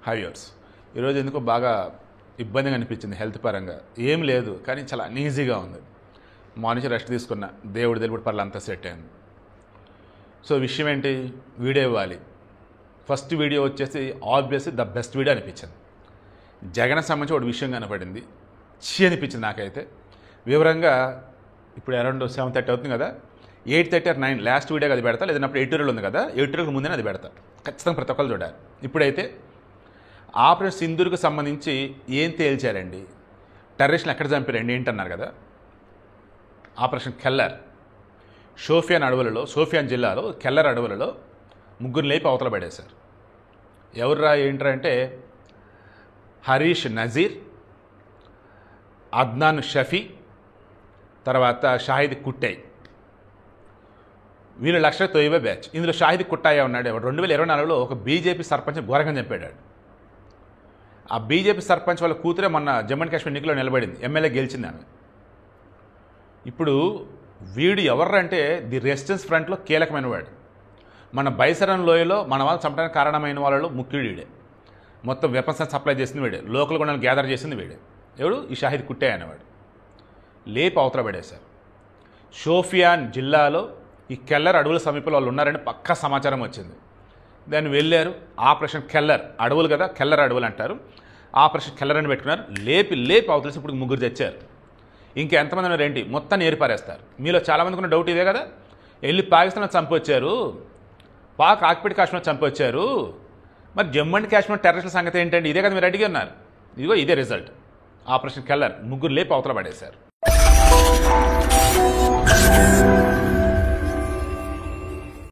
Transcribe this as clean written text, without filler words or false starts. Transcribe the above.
హైవర్స్ ఈరోజు ఎందుకో బాగా ఇబ్బందిగా అనిపించింది హెల్త్ పరంగా. ఏం లేదు కానీ చాలా అన్ఈజీగా ఉంది. మార్నింగ్ రెస్ట్ తీసుకున్నా, దేవుడి తెలుపుడు పర్లు అంతా సెట్ అయింది. సో విషయం ఏంటి, వీడియో ఇవ్వాలి. ఫస్ట్ వీడియో వచ్చేసి ఆబ్వియస్లీ ద బెస్ట్ వీడియో అనిపించింది. జగన్ సంబంధించి ఒక విషయం కనపడింది, అనిపించింది నాకైతే. వివరంగా ఇప్పుడు అరౌండ్ 7:30 అవుతుంది కదా, 8:30 or 9 లాస్ట్ వీడియో అది పెడతా, లేదన్నప్పుడు 8 ఉంది కదా, 8 ముందే అది పెడతా. ఖచ్చితంగా ప్రతి ఒక్కరు చూడాలి. ఇప్పుడైతే ఆపరేషన్ సింధూర్కు సంబంధించి ఏం తేల్చారండి, టెర్రరిస్టులు ఎక్కడ చంపారండి ఏంటన్నారు కదా. ఆపరేషన్ కెల్లర్ షోపియాన్ జిల్లాలో కెల్లర్ అడవులలో ముగ్గురు లేపి అవతల పడేశారు. ఎవర్రా ఏంట్రా అంటే హరీష్ నజీర్, అద్నాన్ షఫీ, తర్వాత షాహిద్ కుట్టై. వీళ్ళు లష్కర్ తోయిబా బ్యాచ్. ఇందులో షాహిద్ కుట్టాయా ఉన్నాడు. 2024లో ఒక బీజేపీ సర్పంచ్ ఘోరంగా చంపాడు. ఆ బీజేపీ సర్పంచ్ వాళ్ళ కూతురే మొన్న జమ్మూ అండ్ కాశ్మీర్ ఎన్నికల్లో నిలబడింది, ఎమ్మెల్యే గెలిచింది ఆమె. ఇప్పుడు వీడు ఎవర్రంటే ది రెసిస్టెన్స్ ఫ్రంట్లో కీలకమైన వాడు. మన బైసరన్ లోయలో మన వాళ్ళు చంపడానికి కారణమైన వాళ్ళలో ముఖ్యుడు వీడే. మొత్తం వెపన్స్ సప్లై చేసింది వీడే, లోకల్ గుండాలను గ్యాదర్ చేసింది వీడే. ఎవడు ఈ షాహిద్ కుట్టే అనేవాడు. లేపి అవతల పడేశారు. షోపియాన్ జిల్లాలో ఈ కెల్లర్ అడవుల సమీపంలో వాళ్ళు ఉన్నారని పక్కా సమాచారం వచ్చింది. దాన్ని వెళ్ళారు. ఆపరేషన్ కెల్లర్ అడవులు కదా, కెల్లర్ అడవులు అంటారు. ఆపరేషన్ కెల్లర్ అని పెట్టుకున్నారు. లేపి అవతలేసి ఇప్పుడు ముగ్గురు తెచ్చారు. ఇంకా ఎంతమంది ఉన్నారు ఏంటి, మొత్తం ఏరిపారేస్తారు. మీలో చాలామందికి ఉన్న డౌట్ ఇదే కదా, వెళ్ళి పాకిస్తాన్లో చంపొచ్చారు, పాక్ ఆక్యుపైడ్ కాశ్మీర్ చంపొచ్చారు, మరి జమ్మూ అండ్ కాశ్మీర్ టెర్రరిస్టుల సంగతి ఏంటంటే ఇదే కదా మీరు అడిగి ఉన్నారు. ఇదిగో ఇదే రిజల్ట్. ఆపరేషన్ కెల్లర్ ముగ్గురు లేపి అవతల పడేశారు.